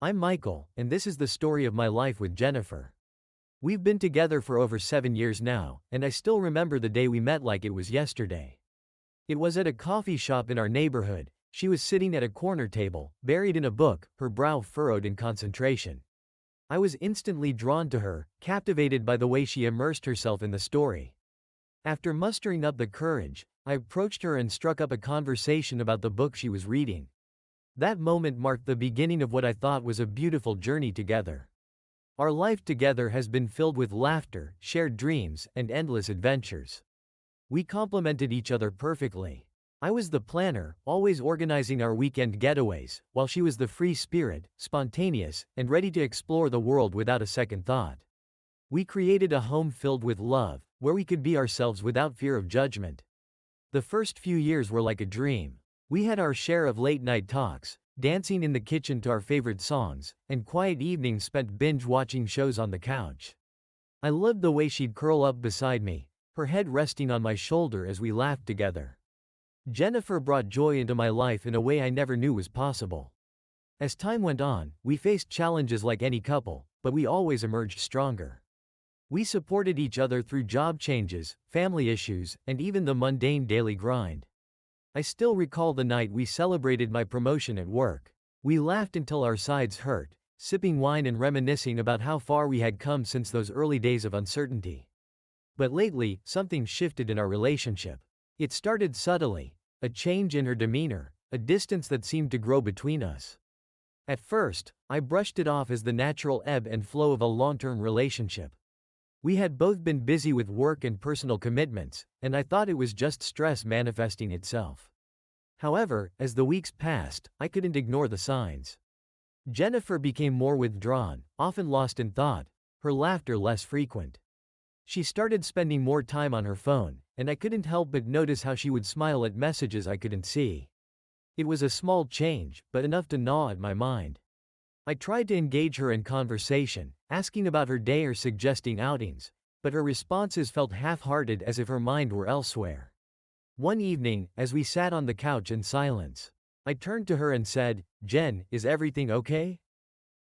I'm Michael, and this is the story of my life with Jennifer. We've been together for over 7 years now, and I still remember the day we met like it was yesterday. It was at a coffee shop in our neighborhood. She was sitting at a corner table, buried in a book, her brow furrowed in concentration. I was instantly drawn to her, captivated by the way she immersed herself in the story. After mustering up the courage, I approached her and struck up a conversation about the book she was reading. That moment marked the beginning of what I thought was a beautiful journey together. Our life together has been filled with laughter, shared dreams, and endless adventures. We complemented each other perfectly. I was the planner, always organizing our weekend getaways, while she was the free spirit, spontaneous, and ready to explore the world without a second thought. We created a home filled with love, where we could be ourselves without fear of judgment. The first few years were like a dream. We had our share of late-night talks, dancing in the kitchen to our favorite songs, and quiet evenings spent binge-watching shows on the couch. I loved the way she'd curl up beside me, her head resting on my shoulder as we laughed together. Jennifer brought joy into my life in a way I never knew was possible. As time went on, we faced challenges like any couple, but we always emerged stronger. We supported each other through job changes, family issues, and even the mundane daily grind. I still recall the night we celebrated my promotion at work. We laughed until our sides hurt, sipping wine and reminiscing about how far we had come since those early days of uncertainty. But lately, something shifted in our relationship. It started subtly, a change in her demeanor, a distance that seemed to grow between us. At first, I brushed it off as the natural ebb and flow of a long-term relationship. We had both been busy with work and personal commitments, and I thought it was just stress manifesting itself. However, as the weeks passed, I couldn't ignore the signs. Jennifer became more withdrawn, often lost in thought, her laughter less frequent. She started spending more time on her phone, and I couldn't help but notice how she would smile at messages I couldn't see. It was a small change, but enough to gnaw at my mind. I tried to engage her in conversation, asking about her day or suggesting outings, but her responses felt half-hearted as if her mind were elsewhere. One evening, as we sat on the couch in silence, I turned to her and said, "Jen, is everything okay?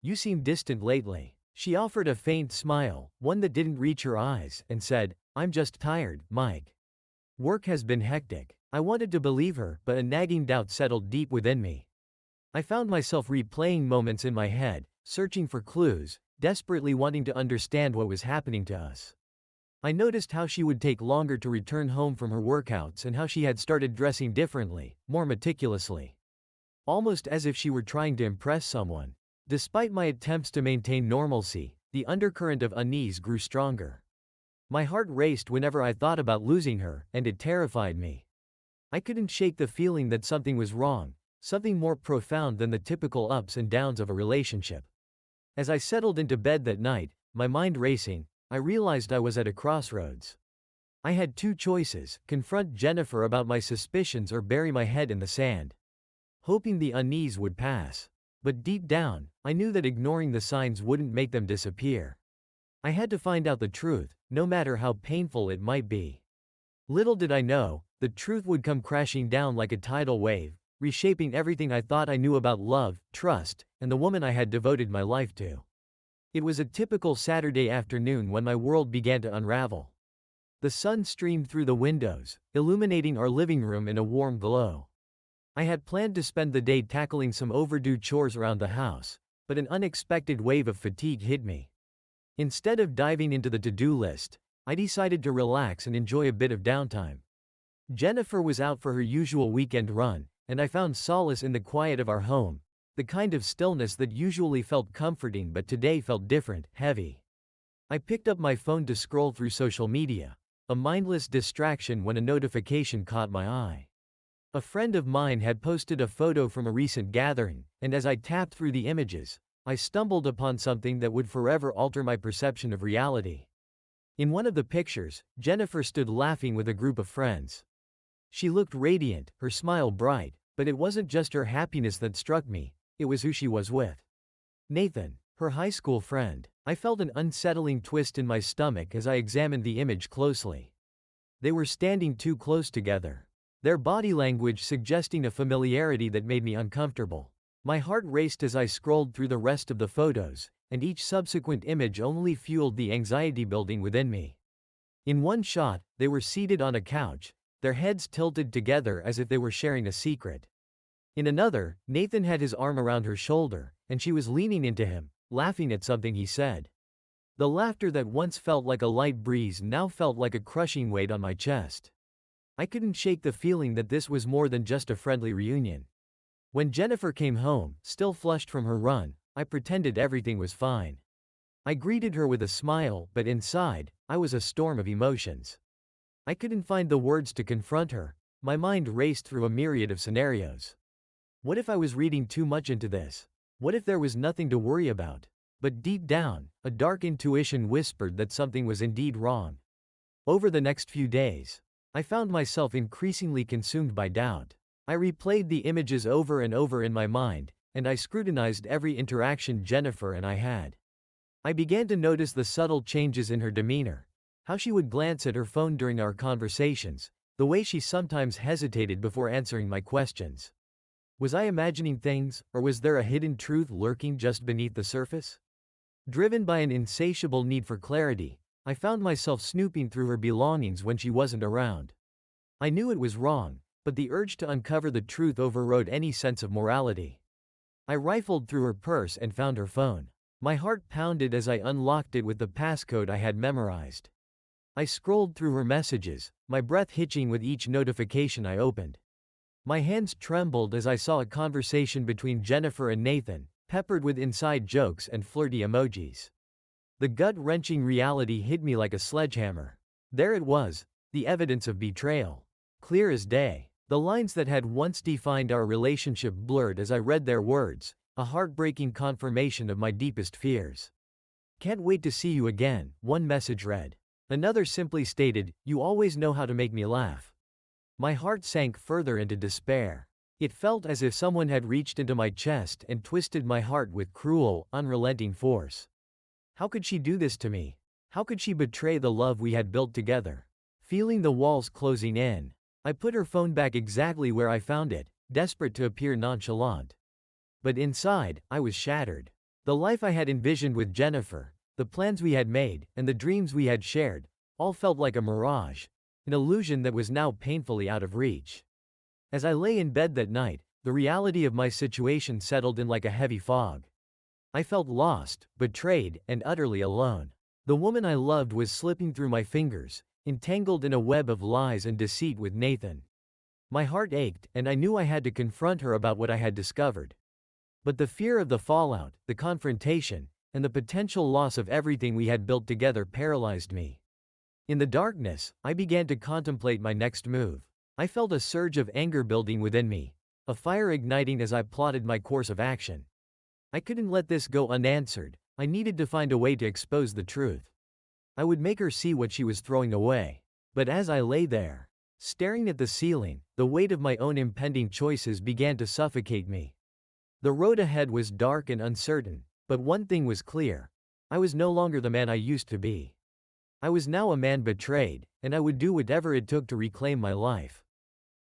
You seem distant lately." She offered a faint smile, one that didn't reach her eyes, and said, "I'm just tired, Mike. Work has been hectic." I wanted to believe her, but a nagging doubt settled deep within me. I found myself replaying moments in my head, searching for clues, desperately wanting to understand what was happening to us. I noticed how she would take longer to return home from her workouts and how she had started dressing differently, more meticulously. Almost as if she were trying to impress someone. Despite my attempts to maintain normalcy, the undercurrent of unease grew stronger. My heart raced whenever I thought about losing her, and it terrified me. I couldn't shake the feeling that something was wrong. Something more profound than the typical ups and downs of a relationship. As I settled into bed that night, my mind racing, I realized I was at a crossroads. I had two choices: confront Jennifer about my suspicions or bury my head in the sand, hoping the unease would pass. But deep down, I knew that ignoring the signs wouldn't make them disappear. I had to find out the truth, no matter how painful it might be. Little did I know, the truth would come crashing down like a tidal wave, reshaping everything I thought I knew about love, trust, and the woman I had devoted my life to. It was a typical Saturday afternoon when my world began to unravel. The sun streamed through the windows, illuminating our living room in a warm glow. I had planned to spend the day tackling some overdue chores around the house, but an unexpected wave of fatigue hit me. Instead of diving into the to-do list, I decided to relax and enjoy a bit of downtime. Jennifer was out for her usual weekend run, and I found solace in the quiet of our home, the kind of stillness that usually felt comforting but today felt different, heavy. I picked up my phone to scroll through social media, a mindless distraction when a notification caught my eye. A friend of mine had posted a photo from a recent gathering, and as I tapped through the images, I stumbled upon something that would forever alter my perception of reality. In one of the pictures, Jennifer stood laughing with a group of friends. She looked radiant, her smile bright, but it wasn't just her happiness that struck me, it was who she was with. Nathan, her high school friend. I felt an unsettling twist in my stomach as I examined the image closely. They were standing too close together, their body language suggesting a familiarity that made me uncomfortable. My heart raced as I scrolled through the rest of the photos, and each subsequent image only fueled the anxiety building within me. In one shot, they were seated on a couch, their heads tilted together as if they were sharing a secret. In another, Nathan had his arm around her shoulder, and she was leaning into him, laughing at something he said. The laughter that once felt like a light breeze now felt like a crushing weight on my chest. I couldn't shake the feeling that this was more than just a friendly reunion. When Jennifer came home, still flushed from her run, I pretended everything was fine. I greeted her with a smile, but inside, I was a storm of emotions. I couldn't find the words to confront her. My mind raced through a myriad of scenarios. What if I was reading too much into this? What if there was nothing to worry about? But deep down, a dark intuition whispered that something was indeed wrong. Over the next few days, I found myself increasingly consumed by doubt. I replayed the images over and over in my mind, and I scrutinized every interaction Jennifer and I had. I began to notice the subtle changes in her demeanor, how she would glance at her phone during our conversations, the way she sometimes hesitated before answering my questions. Was I imagining things, or was there a hidden truth lurking just beneath the surface? Driven by an insatiable need for clarity, I found myself snooping through her belongings when she wasn't around. I knew it was wrong, but the urge to uncover the truth overrode any sense of morality. I rifled through her purse and found her phone. My heart pounded as I unlocked it with the passcode I had memorized. I scrolled through her messages, my breath hitching with each notification I opened. My hands trembled as I saw a conversation between Jennifer and Nathan, peppered with inside jokes and flirty emojis. The gut-wrenching reality hit me like a sledgehammer. There it was, the evidence of betrayal. Clear as day. The lines that had once defined our relationship blurred as I read their words, a heartbreaking confirmation of my deepest fears. "Can't wait to see you again," one message read. Another simply stated, "You always know how to make me laugh." My heart sank further into despair. It felt as if someone had reached into my chest and twisted my heart with cruel, unrelenting force. How could she do this to me? How could she betray the love we had built together? Feeling the walls closing in, I put her phone back exactly where I found it, desperate to appear nonchalant. But inside, I was shattered. The life I had envisioned with Jennifer, the plans we had made, and the dreams we had shared, all felt like a mirage, an illusion that was now painfully out of reach. As I lay in bed that night, the reality of my situation settled in like a heavy fog. I felt lost, betrayed, and utterly alone. The woman I loved was slipping through my fingers, entangled in a web of lies and deceit with Nathan. My heart ached, and I knew I had to confront her about what I had discovered. But the fear of the fallout, the confrontation, and the potential loss of everything we had built together paralyzed me. In the darkness, I began to contemplate my next move. I felt a surge of anger building within me, a fire igniting as I plotted my course of action. I couldn't let this go unanswered. I needed to find a way to expose the truth. I would make her see what she was throwing away. But as I lay there, staring at the ceiling, the weight of my own impending choices began to suffocate me. The road ahead was dark and uncertain, but one thing was clear. I was no longer the man I used to be. I was now a man betrayed, and I would do whatever it took to reclaim my life.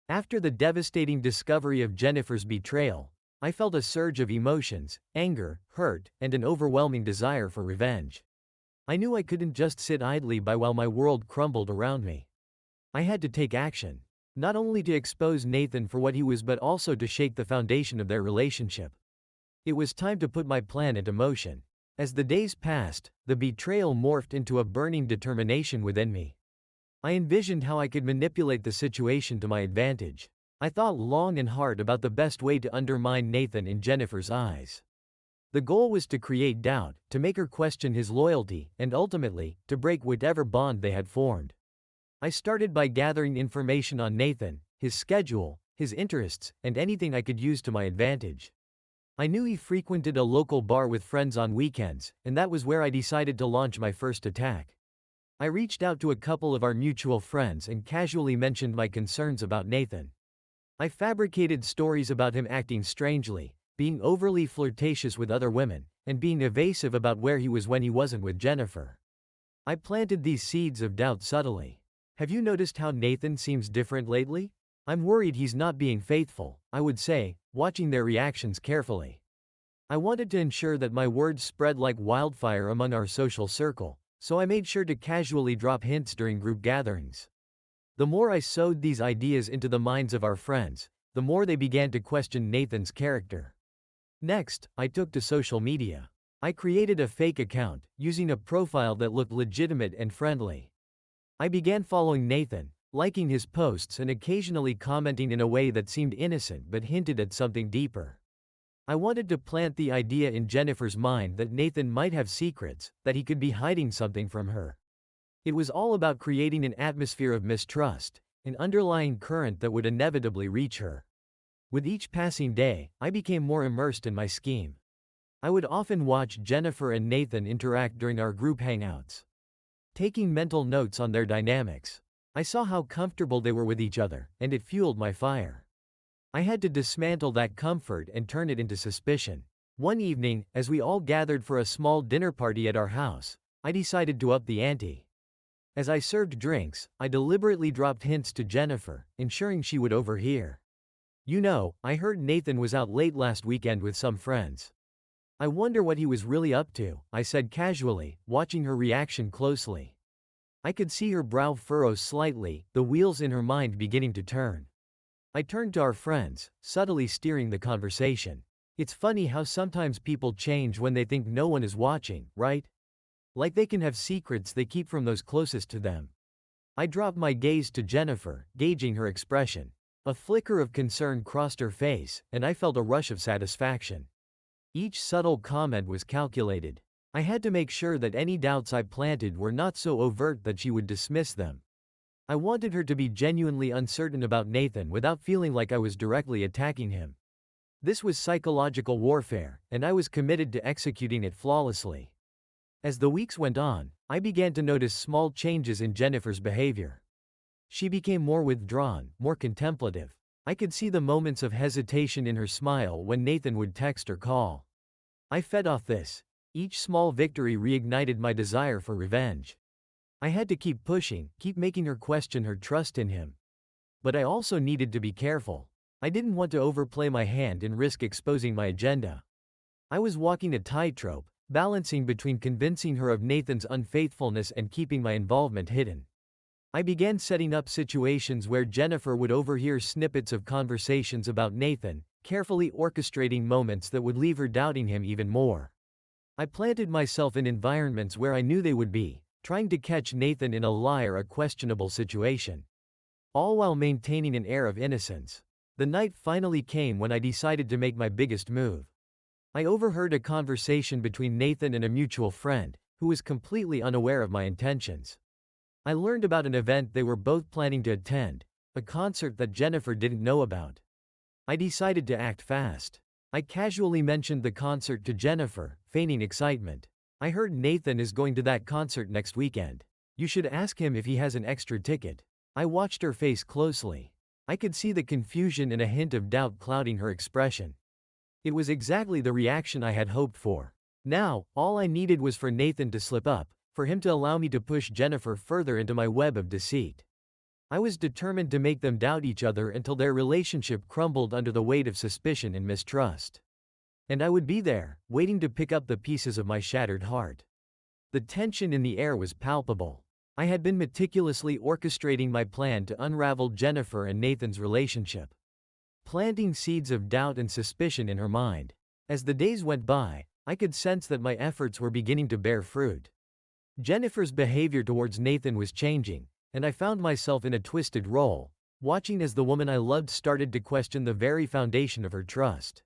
After the devastating discovery of Jennifer's betrayal, I felt a surge of emotions, anger, hurt, and an overwhelming desire for revenge. I knew I couldn't just sit idly by while my world crumbled around me. I had to take action, not only to expose Nathan for what he was but also to shake the foundation of their relationship. It was time to put my plan into motion. As the days passed, the betrayal morphed into a burning determination within me. I envisioned how I could manipulate the situation to my advantage. I thought long and hard about the best way to undermine Nathan in Jennifer's eyes. The goal was to create doubt, to make her question his loyalty, and ultimately, to break whatever bond they had formed. I started by gathering information on Nathan, his schedule, his interests, and anything I could use to my advantage. I knew he frequented a local bar with friends on weekends, and that was where I decided to launch my first attack. I reached out to a couple of our mutual friends and casually mentioned my concerns about Nathan. I fabricated stories about him acting strangely, being overly flirtatious with other women, and being evasive about where he was when he wasn't with Jennifer. I planted these seeds of doubt subtly. "Have you noticed how Nathan seems different lately?" I'm worried he's not being faithful, I would say, watching their reactions carefully. I wanted to ensure that my words spread like wildfire among our social circle, so I made sure to casually drop hints during group gatherings. The more I sowed these ideas into the minds of our friends, the more they began to question Nathan's character. Next, I took to social media. I created a fake account, using a profile that looked legitimate and friendly. I began following Nathan, liking his posts and occasionally commenting in a way that seemed innocent but hinted at something deeper. I wanted to plant the idea in Jennifer's mind that Nathan might have secrets, that he could be hiding something from her. It was all about creating an atmosphere of mistrust, an underlying current that would inevitably reach her. With each passing day, I became more immersed in my scheme. I would often watch Jennifer and Nathan interact during our group hangouts, taking mental notes on their dynamics. I saw how comfortable they were with each other, and it fueled my fire. I had to dismantle that comfort and turn it into suspicion. One evening, as we all gathered for a small dinner party at our house, I decided to up the ante. As I served drinks, I deliberately dropped hints to Jennifer, ensuring she would overhear. "You know, I heard Nathan was out late last weekend with some friends. I wonder what he was really up to," I said casually, watching her reaction closely. I could see her brow furrow slightly, the wheels in her mind beginning to turn. I turned to our friends, subtly steering the conversation. "It's funny how sometimes people change when they think no one is watching, right? Like they can have secrets they keep from those closest to them." I dropped my gaze to Jennifer, gauging her expression. A flicker of concern crossed her face, and I felt a rush of satisfaction. Each subtle comment was calculated. I had to make sure that any doubts I planted were not so overt that she would dismiss them. I wanted her to be genuinely uncertain about Nathan without feeling like I was directly attacking him. This was psychological warfare, and I was committed to executing it flawlessly. As the weeks went on, I began to notice small changes in Jennifer's behavior. She became more withdrawn, more contemplative. I could see the moments of hesitation in her smile when Nathan would text or call. I fed off this. Each small victory reignited my desire for revenge. I had to keep pushing, keep making her question her trust in him. But I also needed to be careful. I didn't want to overplay my hand and risk exposing my agenda. I was walking a tightrope, balancing between convincing her of Nathan's unfaithfulness and keeping my involvement hidden. I began setting up situations where Jennifer would overhear snippets of conversations about Nathan, carefully orchestrating moments that would leave her doubting him even more. I planted myself in environments where I knew they would be, trying to catch Nathan in a lie or a questionable situation, all while maintaining an air of innocence. The night finally came when I decided to make my biggest move. I overheard a conversation between Nathan and a mutual friend, who was completely unaware of my intentions. I learned about an event they were both planning to attend, a concert that Jennifer didn't know about. I decided to act fast. I casually mentioned the concert to Jennifer, feigning excitement. "I heard Nathan is going to that concert next weekend. You should ask him if he has an extra ticket." I watched her face closely. I could see the confusion and a hint of doubt clouding her expression. It was exactly the reaction I had hoped for. Now, all I needed was for Nathan to slip up, for him to allow me to push Jennifer further into my web of deceit. I was determined to make them doubt each other until their relationship crumbled under the weight of suspicion and mistrust. And I would be there, waiting to pick up the pieces of my shattered heart. The tension in the air was palpable. I had been meticulously orchestrating my plan to unravel Jennifer and Nathan's relationship, planting seeds of doubt and suspicion in her mind. As the days went by, I could sense that my efforts were beginning to bear fruit. Jennifer's behavior towards Nathan was changing, and I found myself in a twisted role, watching as the woman I loved started to question the very foundation of her trust.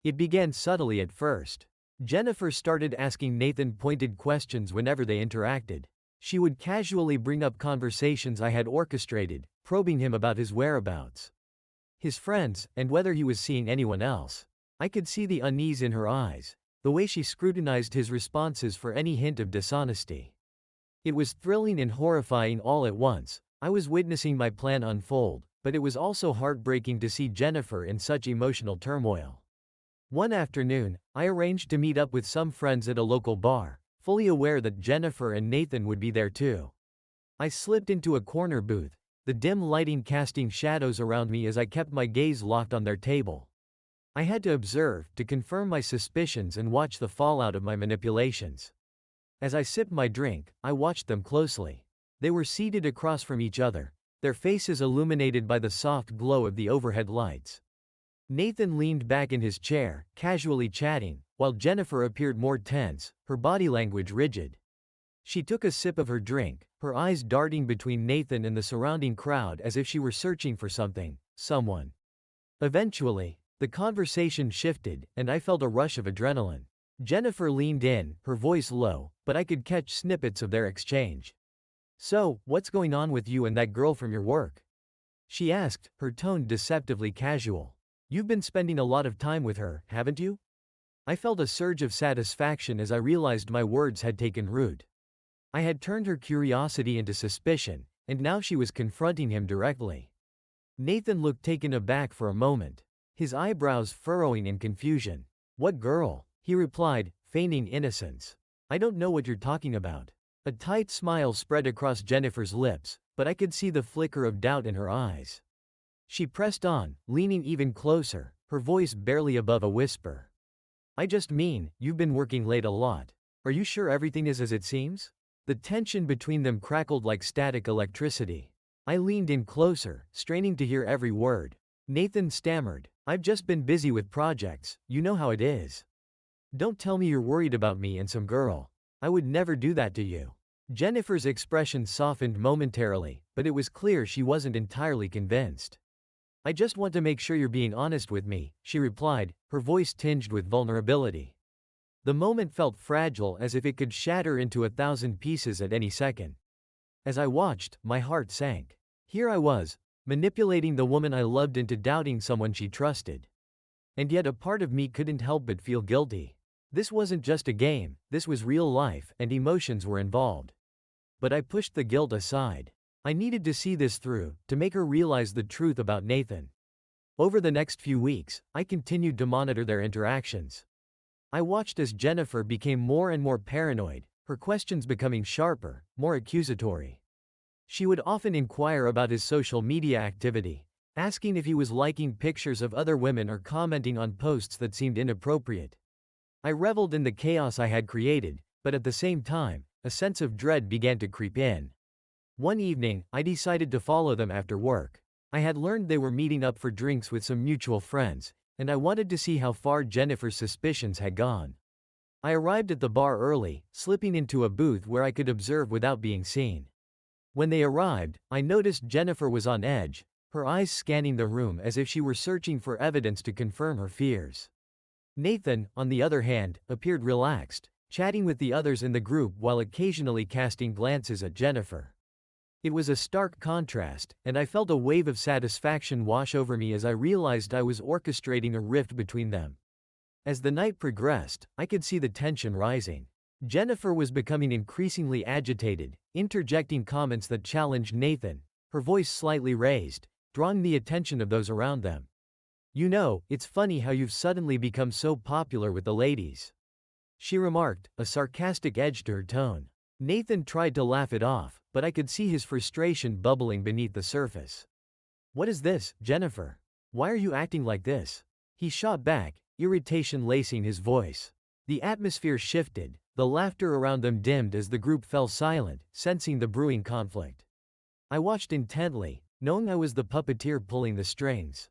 It began subtly at first. Jennifer started asking Nathan pointed questions whenever they interacted. She would casually bring up conversations I had orchestrated, probing him about his whereabouts, his friends, and whether he was seeing anyone else. I could see the unease in her eyes, the way she scrutinized his responses for any hint of dishonesty. It was thrilling and horrifying all at once. I was witnessing my plan unfold, but it was also heartbreaking to see Jennifer in such emotional turmoil. One afternoon, I arranged to meet up with some friends at a local bar, fully aware that Jennifer and Nathan would be there too. I slipped into a corner booth, the dim lighting casting shadows around me as I kept my gaze locked on their table. I had to observe, to confirm my suspicions and watch the fallout of my manipulations. As I sipped my drink, I watched them closely. They were seated across from each other, their faces illuminated by the soft glow of the overhead lights. Nathan leaned back in his chair, casually chatting, while Jennifer appeared more tense, her body language rigid. She took a sip of her drink, her eyes darting between Nathan and the surrounding crowd as if she were searching for something, someone. Eventually, the conversation shifted, and I felt a rush of adrenaline. Jennifer leaned in, her voice low, but I could catch snippets of their exchange. "So, what's going on with you and that girl from your work?" she asked, her tone deceptively casual. "You've been spending a lot of time with her, haven't you?" I felt a surge of satisfaction as I realized my words had taken root. I had turned her curiosity into suspicion, and now she was confronting him directly. Nathan looked taken aback for a moment, his eyebrows furrowing in confusion. "What girl?" he replied, feigning innocence. "I don't know what you're talking about." A tight smile spread across Jennifer's lips, but I could see the flicker of doubt in her eyes. She pressed on, leaning even closer, her voice barely above a whisper. "I just mean, you've been working late a lot. Are you sure everything is as it seems?" The tension between them crackled like static electricity. I leaned in closer, straining to hear every word. Nathan stammered, "I've just been busy with projects, you know how it is. Don't tell me you're worried about me and some girl. I would never do that to you." Jennifer's expression softened momentarily, but it was clear she wasn't entirely convinced. "I just want to make sure you're being honest with me," she replied, her voice tinged with vulnerability. The moment felt fragile, as if it could shatter into 1,000 pieces at any second. As I watched, my heart sank. Here I was, manipulating the woman I loved into doubting someone she trusted. And yet a part of me couldn't help but feel guilty. This wasn't just a game, this was real life, and emotions were involved. But I pushed the guilt aside. I needed to see this through, to make her realize the truth about Nathan. Over the next few weeks, I continued to monitor their interactions. I watched as Jennifer became more and more paranoid, her questions becoming sharper, more accusatory. She would often inquire about his social media activity, asking if he was liking pictures of other women or commenting on posts that seemed inappropriate. I reveled in the chaos I had created, but at the same time, a sense of dread began to creep in. One evening, I decided to follow them after work. I had learned they were meeting up for drinks with some mutual friends, and I wanted to see how far Jennifer's suspicions had gone. I arrived at the bar early, slipping into a booth where I could observe without being seen. When they arrived, I noticed Jennifer was on edge, her eyes scanning the room as if she were searching for evidence to confirm her fears. Nathan, on the other hand, appeared relaxed, chatting with the others in the group while occasionally casting glances at Jennifer. It was a stark contrast, and I felt a wave of satisfaction wash over me as I realized I was orchestrating a rift between them. As the night progressed, I could see the tension rising. Jennifer was becoming increasingly agitated, interjecting comments that challenged Nathan, her voice slightly raised, drawing the attention of those around them. "You know, it's funny how you've suddenly become so popular with the ladies," she remarked, a sarcastic edge to her tone. Nathan tried to laugh it off, but I could see his frustration bubbling beneath the surface. "What is this, Jennifer? Why are you acting like this?" he shot back, irritation lacing his voice. The atmosphere shifted, the laughter around them dimmed as the group fell silent, sensing the brewing conflict. I watched intently, knowing I was the puppeteer pulling the strings.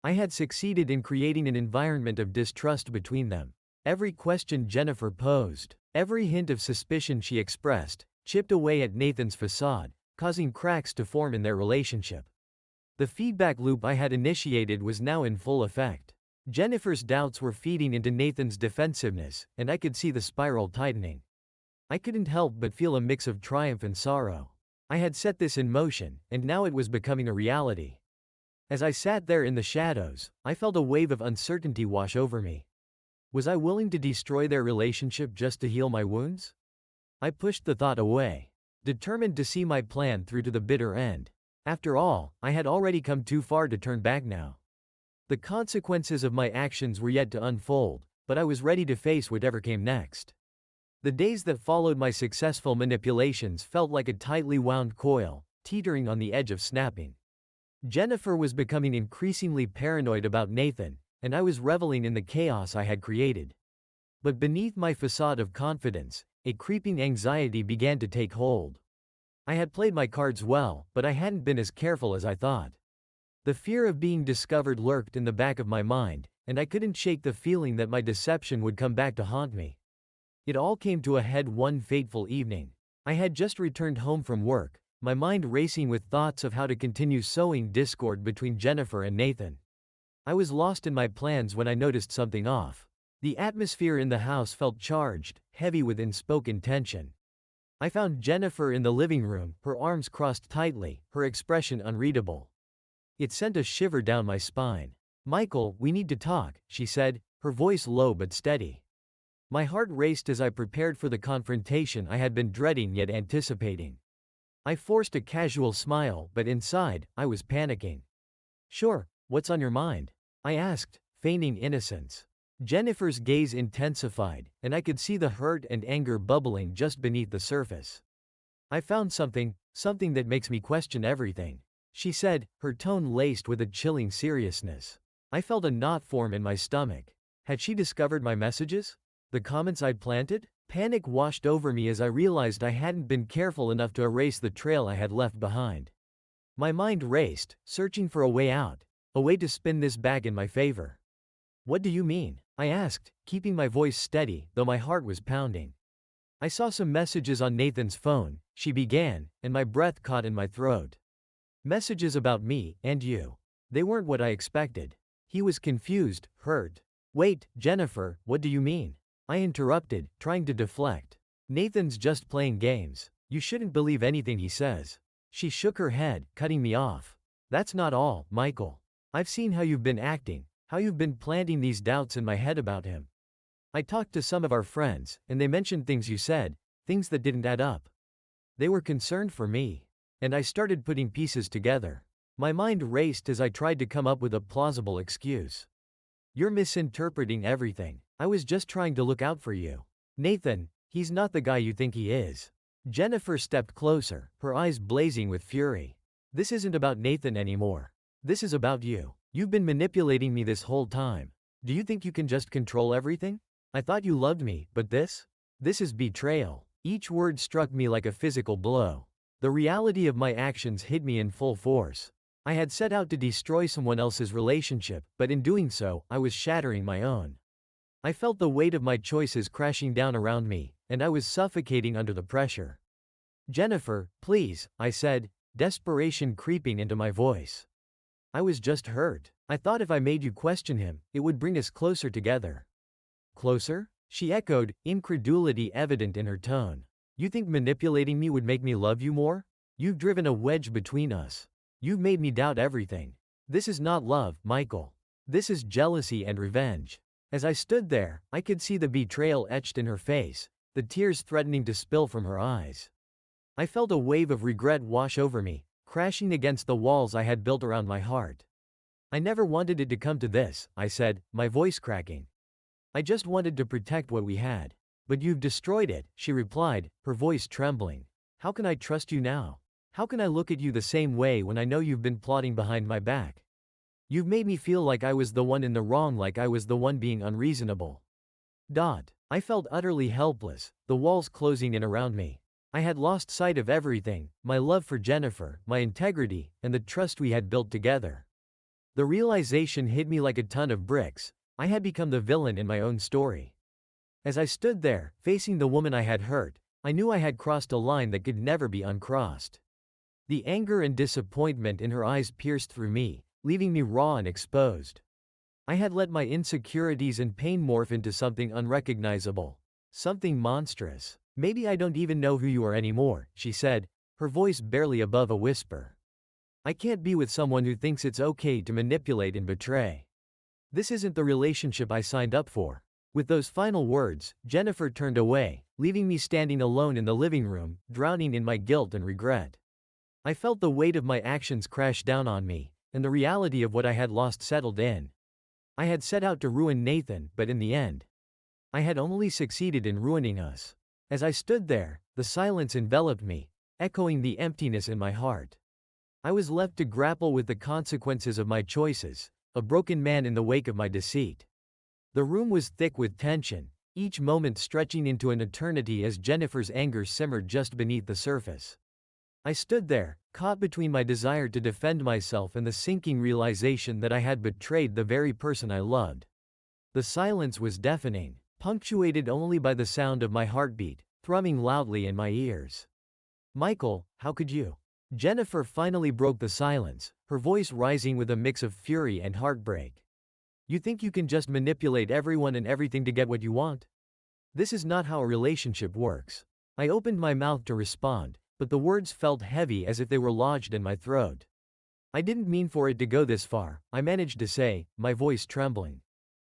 I had succeeded in creating an environment of distrust between them. Every question Jennifer posed, every hint of suspicion she expressed, chipped away at Nathan's facade, causing cracks to form in their relationship. The feedback loop I had initiated was now in full effect. Jennifer's doubts were feeding into Nathan's defensiveness, and I could see the spiral tightening. I couldn't help but feel a mix of triumph and sorrow. I had set this in motion, and now it was becoming a reality. As I sat there in the shadows, I felt a wave of uncertainty wash over me. Was I willing to destroy their relationship just to heal my wounds? I pushed the thought away, determined to see my plan through to the bitter end. After all, I had already come too far to turn back now. The consequences of my actions were yet to unfold, but I was ready to face whatever came next. The days that followed my successful manipulations felt like a tightly wound coil, teetering on the edge of snapping. Jennifer was becoming increasingly paranoid about Nathan, and I was reveling in the chaos I had created. But beneath my facade of confidence, a creeping anxiety began to take hold. I had played my cards well, but I hadn't been as careful as I thought. The fear of being discovered lurked in the back of my mind, and I couldn't shake the feeling that my deception would come back to haunt me. It all came to a head one fateful evening. I had just returned home from work, my mind racing with thoughts of how to continue sowing discord between Jennifer and Nathan. I was lost in my plans when I noticed something off. The atmosphere in the house felt charged, heavy with unspoken tension. I found Jennifer in the living room, her arms crossed tightly, her expression unreadable. It sent a shiver down my spine. "Michael, we need to talk," she said, her voice low but steady. My heart raced as I prepared for the confrontation I had been dreading yet anticipating. I forced a casual smile, but inside, I was panicking. "Sure, what's on your mind?" I asked, feigning innocence. Jennifer's gaze intensified, and I could see the hurt and anger bubbling just beneath the surface. "I found something that makes me question everything," she said, her tone laced with a chilling seriousness. I felt a knot form in my stomach. Had she discovered my messages? The comments I'd planted? Panic washed over me as I realized I hadn't been careful enough to erase the trail I had left behind. My mind raced, searching for a way out, a way to spin this back in my favor. "What do you mean?" I asked, keeping my voice steady, though my heart was pounding. "I saw some messages on Nathan's phone," she began, and my breath caught in my throat. "Messages about me and you. They weren't what I expected." He was confused, hurt. "Wait, Jennifer, what do you mean?" I interrupted, trying to deflect. "Nathan's just playing games. You shouldn't believe anything he says." She shook her head, cutting me off. "That's not all, Michael. I've seen how you've been acting, how you've been planting these doubts in my head about him. I talked to some of our friends, and they mentioned things you said, things that didn't add up. They were concerned for me. And I started putting pieces together. My mind raced as I tried to come up with a plausible excuse. You're misinterpreting everything. I was just trying to look out for you. Nathan, he's not the guy you think he is." Jennifer stepped closer, her eyes blazing with fury. "This isn't about Nathan anymore. This is about you. You've been manipulating me this whole time. Do you think you can just control everything? I thought you loved me, but this? This is betrayal." Each word struck me like a physical blow. The reality of my actions hit me in full force. I had set out to destroy someone else's relationship, but in doing so, I was shattering my own. I felt the weight of my choices crashing down around me, and I was suffocating under the pressure. "Jennifer, please," I said, desperation creeping into my voice. "I was just hurt. I thought if I made you question him, it would bring us closer together." "Closer?" she echoed, incredulity evident in her tone. "You think manipulating me would make me love you more? You've driven a wedge between us. You've made me doubt everything. This is not love, Michael. This is jealousy and revenge." As I stood there, I could see the betrayal etched in her face, the tears threatening to spill from her eyes. I felt a wave of regret wash over me, crashing against the walls I had built around my heart. "I never wanted it to come to this," I said, my voice cracking. "I just wanted to protect what we had. But you've destroyed it," she replied, her voice trembling. "How can I trust you now? How can I look at you the same way when I know you've been plotting behind my back? You've made me feel like I was the one in the wrong, like I was the one being unreasonable." I felt utterly helpless, the walls closing in around me. I had lost sight of everything, my love for Jennifer, my integrity, and the trust we had built together. The realization hit me like a ton of bricks. I had become the villain in my own story. As I stood there, facing the woman I had hurt, I knew I had crossed a line that could never be uncrossed. The anger and disappointment in her eyes pierced through me, leaving me raw and exposed. I had let my insecurities and pain morph into something unrecognizable, something monstrous. "Maybe I don't even know who you are anymore," she said, her voice barely above a whisper. "I can't be with someone who thinks it's okay to manipulate and betray. This isn't the relationship I signed up for." With those final words, Jennifer turned away, leaving me standing alone in the living room, drowning in my guilt and regret. I felt the weight of my actions crash down on me, and the reality of what I had lost settled in. I had set out to ruin Nathan, but in the end, I had only succeeded in ruining us. As I stood there, the silence enveloped me, echoing the emptiness in my heart. I was left to grapple with the consequences of my choices, a broken man in the wake of my deceit. The room was thick with tension, each moment stretching into an eternity as Jennifer's anger simmered just beneath the surface. I stood there, caught between my desire to defend myself and the sinking realization that I had betrayed the very person I loved. The silence was deafening, punctuated only by the sound of my heartbeat, thrumming loudly in my ears. "Michael, how could you?" Jennifer finally broke the silence, her voice rising with a mix of fury and heartbreak. "You think you can just manipulate everyone and everything to get what you want? This is not how a relationship works." I opened my mouth to respond, but the words felt heavy as if they were lodged in my throat. "I didn't mean for it to go this far," I managed to say, my voice trembling.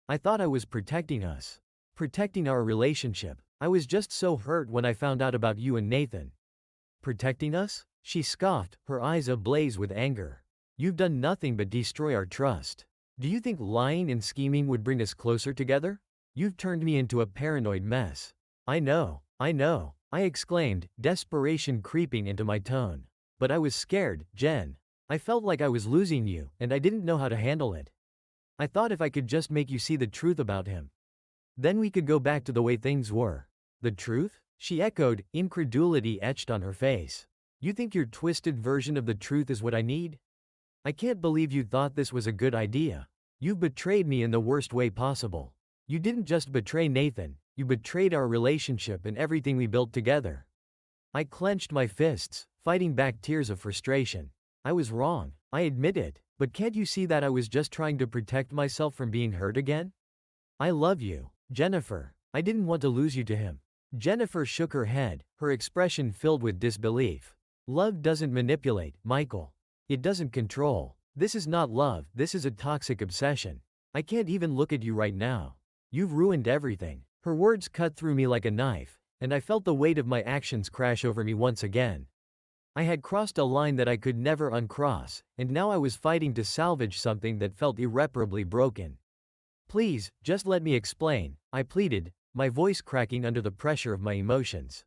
"I thought I was protecting us. Protecting our relationship. I was just so hurt when I found out about you and Nathan." "Protecting us?" She scoffed, her eyes ablaze with anger. "You've done nothing but destroy our trust. Do you think lying and scheming would bring us closer together? You've turned me into a paranoid mess." I know, I exclaimed, desperation creeping into my tone. "But I was scared, Jen. I felt like I was losing you, and I didn't know how to handle it. I thought if I could just make you see the truth about him, then we could go back to the way things were." "The truth?" she echoed, incredulity etched on her face. "You think your twisted version of the truth is what I need? I can't believe you thought this was a good idea. You've betrayed me in the worst way possible. You didn't just betray Nathan, you betrayed our relationship and everything we built together." I clenched my fists, fighting back tears of frustration. "I was wrong, I admit it, but can't you see that I was just trying to protect myself from being hurt again? I love you, Jennifer. I didn't want to lose you to him." Jennifer shook her head, her expression filled with disbelief. "Love doesn't manipulate, Michael. It doesn't control. This is not love, this is a toxic obsession. I can't even look at you right now. You've ruined everything." Her words cut through me like a knife, and I felt the weight of my actions crash over me once again. I had crossed a line that I could never uncross, and now I was fighting to salvage something that felt irreparably broken. "Please, just let me explain," I pleaded, my voice cracking under the pressure of my emotions.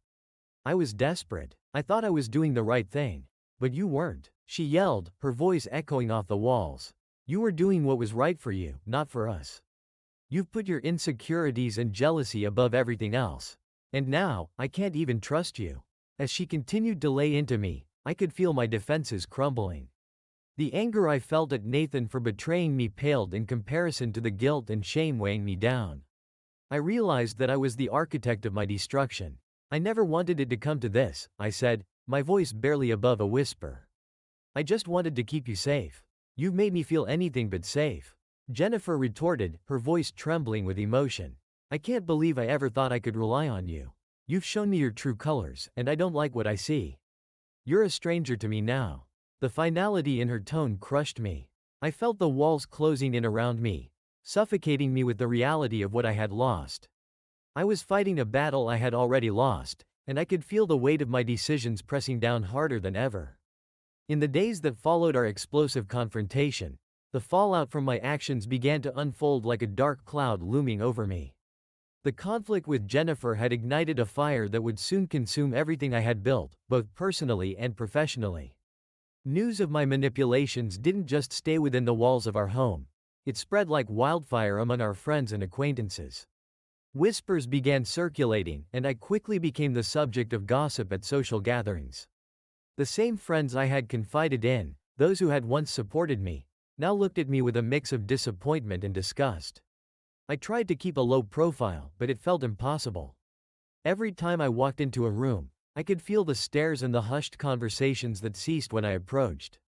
I was desperate. I thought I was doing the right thing. "But you weren't," she yelled, her voice echoing off the walls. "You were doing what was right for you, not for us. You've put your insecurities and jealousy above everything else. And now, I can't even trust you." As she continued to lay into me, I could feel my defenses crumbling. The anger I felt at Nathan for betraying me paled in comparison to the guilt and shame weighing me down. I realized that I was the architect of my destruction. "I never wanted it to come to this," I said, my voice barely above a whisper. "I just wanted to keep you safe. You've made me feel anything but safe." Jennifer retorted, her voice trembling with emotion. "I can't believe I ever thought I could rely on you. You've shown me your true colors, and I don't like what I see. You're a stranger to me now." The finality in her tone crushed me. I felt the walls closing in around me, suffocating me with the reality of what I had lost. I was fighting a battle I had already lost, and I could feel the weight of my decisions pressing down harder than ever. In the days that followed our explosive confrontation, the fallout from my actions began to unfold like a dark cloud looming over me. The conflict with Jennifer had ignited a fire that would soon consume everything I had built, both personally and professionally. News of my manipulations didn't just stay within the walls of our home. It spread like wildfire among our friends and acquaintances. Whispers began circulating, and I quickly became the subject of gossip at social gatherings. The same friends I had confided in, those who had once supported me, now looked at me with a mix of disappointment and disgust. I tried to keep a low profile, but it felt impossible. Every time I walked into a room, I could feel the stares and the hushed conversations that ceased when I approached.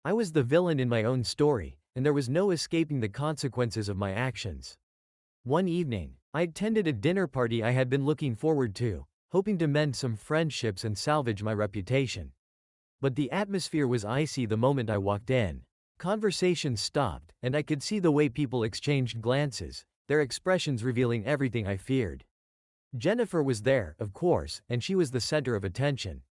I was the villain in my own story, and there was no escaping the consequences of my actions. One evening, I attended a dinner party I had been looking forward to, hoping to mend some friendships and salvage my reputation. But the atmosphere was icy the moment I walked in. Conversations stopped, and I could see the way people exchanged glances, their expressions revealing everything I feared. Jennifer was there, of course, and she was the center of attention.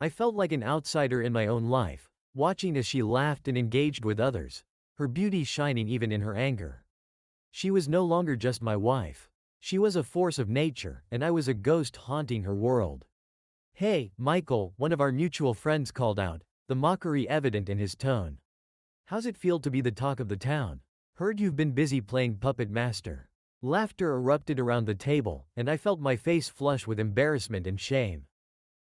I felt like an outsider in my own life, watching as she laughed and engaged with others, her beauty shining even in her anger. She was no longer just my wife. She was a force of nature, and I was a ghost haunting her world. Hey, Michael, one of our mutual friends called out, the mockery evident in his tone. How's it feel to be the talk of the town? Heard you've been busy playing puppet master. Laughter erupted around the table, and I felt my face flush with embarrassment and shame.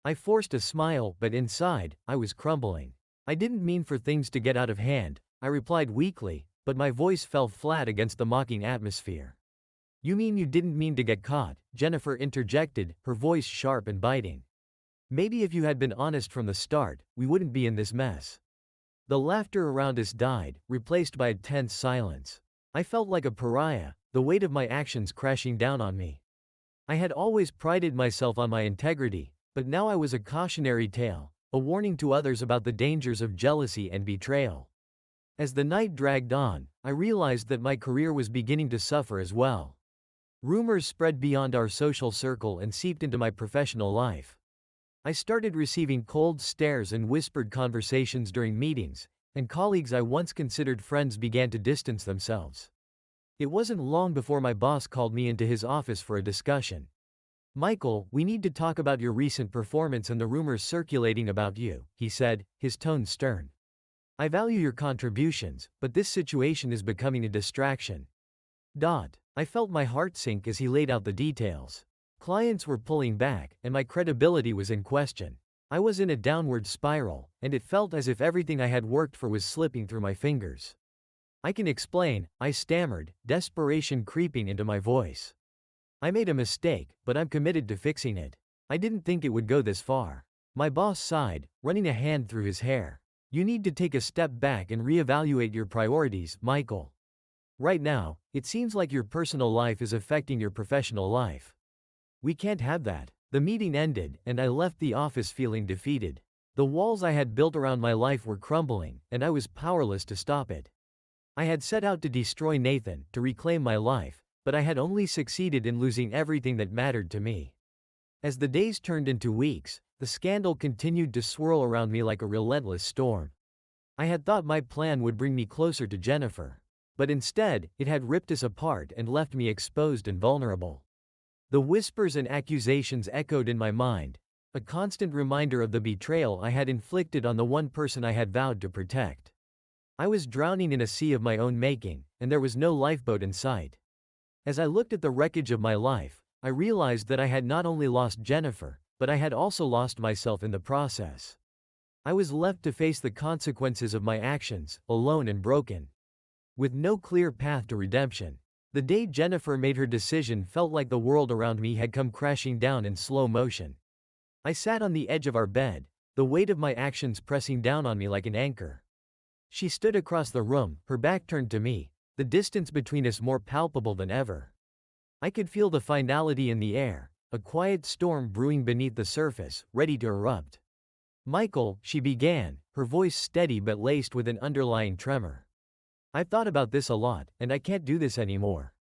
I forced a smile, but inside, I was crumbling. I didn't mean for things to get out of hand, I replied weakly, but my voice fell flat against the mocking atmosphere. You mean you didn't mean to get caught? Jennifer interjected, her voice sharp and biting. Maybe if you had been honest from the start, we wouldn't be in this mess. The laughter around us died, replaced by a tense silence. I felt like a pariah, the weight of my actions crashing down on me. I had always prided myself on my integrity, but now I was a cautionary tale, a warning to others about the dangers of jealousy and betrayal. As the night dragged on, I realized that my career was beginning to suffer as well. Rumors spread beyond our social circle and seeped into my professional life. I started receiving cold stares and whispered conversations during meetings, and colleagues I once considered friends began to distance themselves. It wasn't long before my boss called me into his office for a discussion. Michael, we need to talk about your recent performance and the rumors circulating about you, he said, his tone stern. I value your contributions, but this situation is becoming a distraction. I felt my heart sink as he laid out the details. Clients were pulling back, and my credibility was in question. I was in a downward spiral, and it felt as if everything I had worked for was slipping through my fingers. I can explain, I stammered, desperation creeping into my voice. I made a mistake, but I'm committed to fixing it. I didn't think it would go this far. My boss sighed, running a hand through his hair. You need to take a step back and reevaluate your priorities, Michael. Right now, it seems like your personal life is affecting your professional life. We can't have that. The meeting ended, and I left the office feeling defeated. The walls I had built around my life were crumbling, and I was powerless to stop it. I had set out to destroy Nathan, to reclaim my life, but I had only succeeded in losing everything that mattered to me. As the days turned into weeks, the scandal continued to swirl around me like a relentless storm. I had thought my plan would bring me closer to Jennifer. But instead, it had ripped us apart and left me exposed and vulnerable. The whispers and accusations echoed in my mind, a constant reminder of the betrayal I had inflicted on the one person I had vowed to protect. I was drowning in a sea of my own making, and there was no lifeboat in sight. As I looked at the wreckage of my life, I realized that I had not only lost Jennifer, but I had also lost myself in the process. I was left to face the consequences of my actions, alone and broken. With no clear path to redemption. The day Jennifer made her decision felt like the world around me had come crashing down in slow motion. I sat on the edge of our bed, the weight of my actions pressing down on me like an anchor. She stood across the room, her back turned to me, the distance between us more palpable than ever. I could feel the finality in the air, a quiet storm brewing beneath the surface, ready to erupt. Michael, she began, her voice steady but laced with an underlying tremor. I've thought about this a lot, and I can't do this anymore.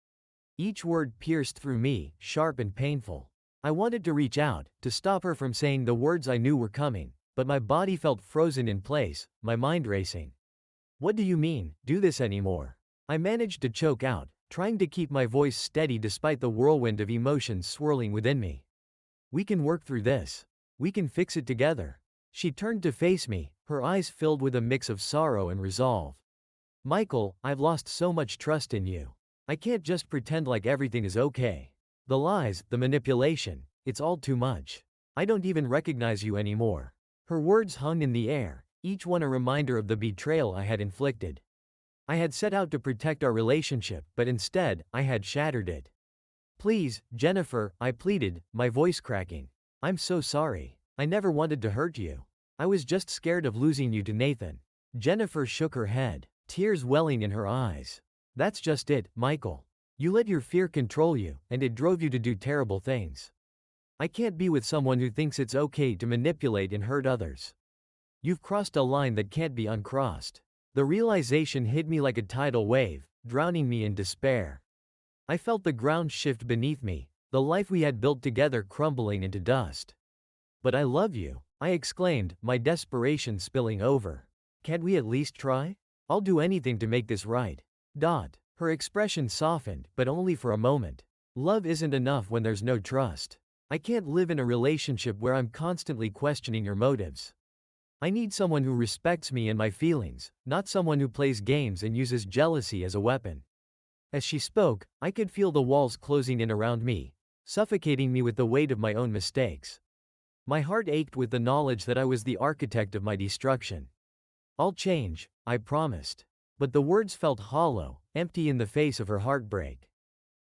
Each word pierced through me, sharp and painful. I wanted to reach out, to stop her from saying the words I knew were coming, but my body felt frozen in place, my mind racing. What do you mean, do this anymore? I managed to choke out, trying to keep my voice steady despite the whirlwind of emotions swirling within me. We can work through this. We can fix it together. She turned to face me, her eyes filled with a mix of sorrow and resolve. Michael, I've lost so much trust in you. I can't just pretend like everything is okay. The lies, the manipulation, it's all too much. I don't even recognize you anymore. Her words hung in the air, each one a reminder of the betrayal I had inflicted. I had set out to protect our relationship, but instead, I had shattered it. Please, Jennifer, I pleaded, my voice cracking. I'm so sorry. I never wanted to hurt you. I was just scared of losing you to Nathan. Jennifer shook her head, tears welling in her eyes. That's just it, Michael. You let your fear control you, and it drove you to do terrible things. I can't be with someone who thinks it's okay to manipulate and hurt others. You've crossed a line that can't be uncrossed. The realization hit me like a tidal wave, drowning me in despair. I felt the ground shift beneath me, the life we had built together crumbling into dust. But I love you, I exclaimed, my desperation spilling over. Can't we at least try? I'll do anything to make this right. Her expression softened, but only for a moment. Love isn't enough when there's no trust. I can't live in a relationship where I'm constantly questioning your motives. I need someone who respects me and my feelings, not someone who plays games and uses jealousy as a weapon." As she spoke, I could feel the walls closing in around me, suffocating me with the weight of my own mistakes. My heart ached with the knowledge that I was the architect of my destruction. "I'll change," I promised. But the words felt hollow, empty in the face of her heartbreak.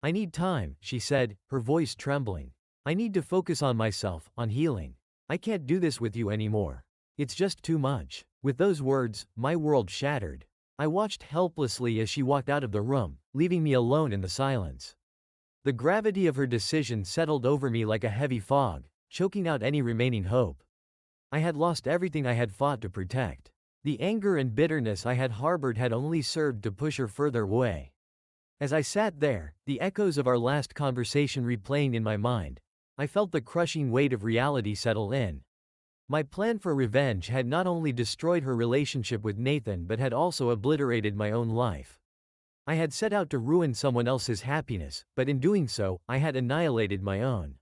"I need time," she said, her voice trembling. "I need to focus on myself, on healing. I can't do this with you anymore. It's just too much." With those words, my world shattered. I watched helplessly as she walked out of the room, leaving me alone in the silence. The gravity of her decision settled over me like a heavy fog, choking out any remaining hope. I had lost everything I had fought to protect. The anger and bitterness I had harbored had only served to push her further away. As I sat there, the echoes of our last conversation replaying in my mind, I felt the crushing weight of reality settle in. My plan for revenge had not only destroyed her relationship with Nathan but had also obliterated my own life. I had set out to ruin someone else's happiness, but in doing so, I had annihilated my own.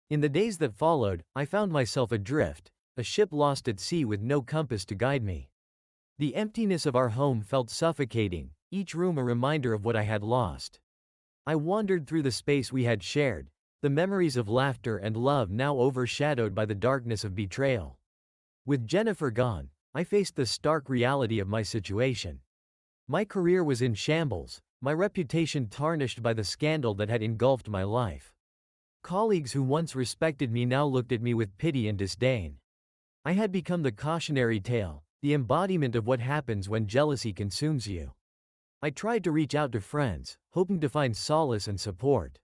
In the days that followed, I found myself adrift, a ship lost at sea with no compass to guide me. The emptiness of our home felt suffocating, each room a reminder of what I had lost. I wandered through the space we had shared, the memories of laughter and love now overshadowed by the darkness of betrayal. With Jennifer gone, I faced the stark reality of my situation. My career was in shambles, my reputation tarnished by the scandal that had engulfed my life. Colleagues who once respected me now looked at me with pity and disdain. I had become the cautionary tale, the embodiment of what happens when jealousy consumes you. I tried to reach out to friends, hoping to find solace and support.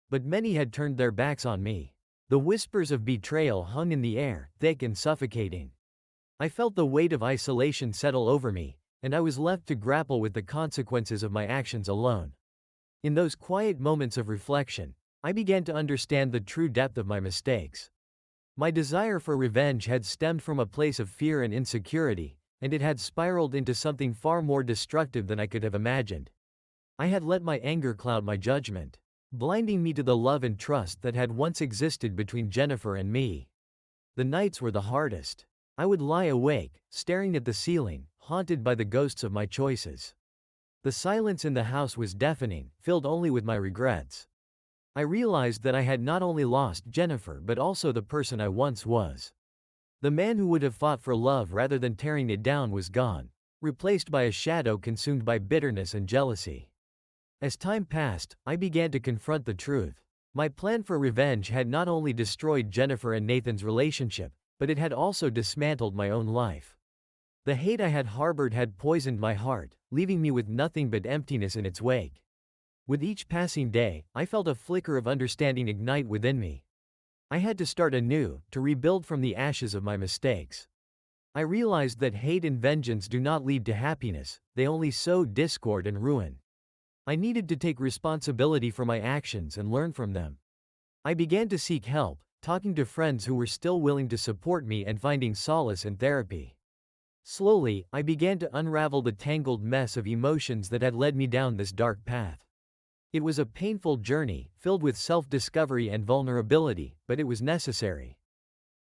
But many had turned their backs on me. The whispers of betrayal hung in the air, thick and suffocating. I felt the weight of isolation settle over me, and I was left to grapple with the consequences of my actions alone. In those quiet moments of reflection, I began to understand the true depth of my mistakes. My desire for revenge had stemmed from a place of fear and insecurity, and it had spiraled into something far more destructive than I could have imagined. I had let my anger cloud my judgment, blinding me to the love and trust that had once existed between Jennifer and me. The nights were the hardest. I would lie awake, staring at the ceiling, haunted by the ghosts of my choices. The silence in the house was deafening, filled only with my regrets. I realized that I had not only lost Jennifer but also the person I once was. The man who would have fought for love rather than tearing it down was gone, replaced by a shadow consumed by bitterness and jealousy. As time passed, I began to confront the truth. My plan for revenge had not only destroyed Jennifer and Nathan's relationship, but it had also dismantled my own life. The hate I had harbored had poisoned my heart, leaving me with nothing but emptiness in its wake. With each passing day, I felt a flicker of understanding ignite within me. I had to start anew, to rebuild from the ashes of my mistakes. I realized that hate and vengeance do not lead to happiness, they only sow discord and ruin. I needed to take responsibility for my actions and learn from them. I began to seek help, talking to friends who were still willing to support me and finding solace in therapy. Slowly, I began to unravel the tangled mess of emotions that had led me down this dark path. It was a painful journey, filled with self-discovery and vulnerability, but it was necessary.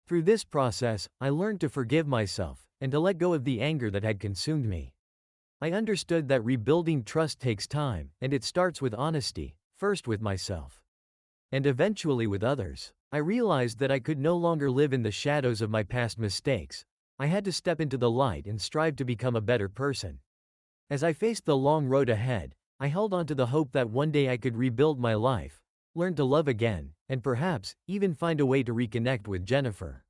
Through this process, I learned to forgive myself, and to let go of the anger that had consumed me. I understood that rebuilding trust takes time, and it starts with honesty, first with myself, and eventually with others. I realized that I could no longer live in the shadows of my past mistakes. I had to step into the light and strive to become a better person. As I faced the long road ahead, I held on to the hope that one day I could rebuild my life, learn to love again, and perhaps, even find a way to reconnect with Jennifer.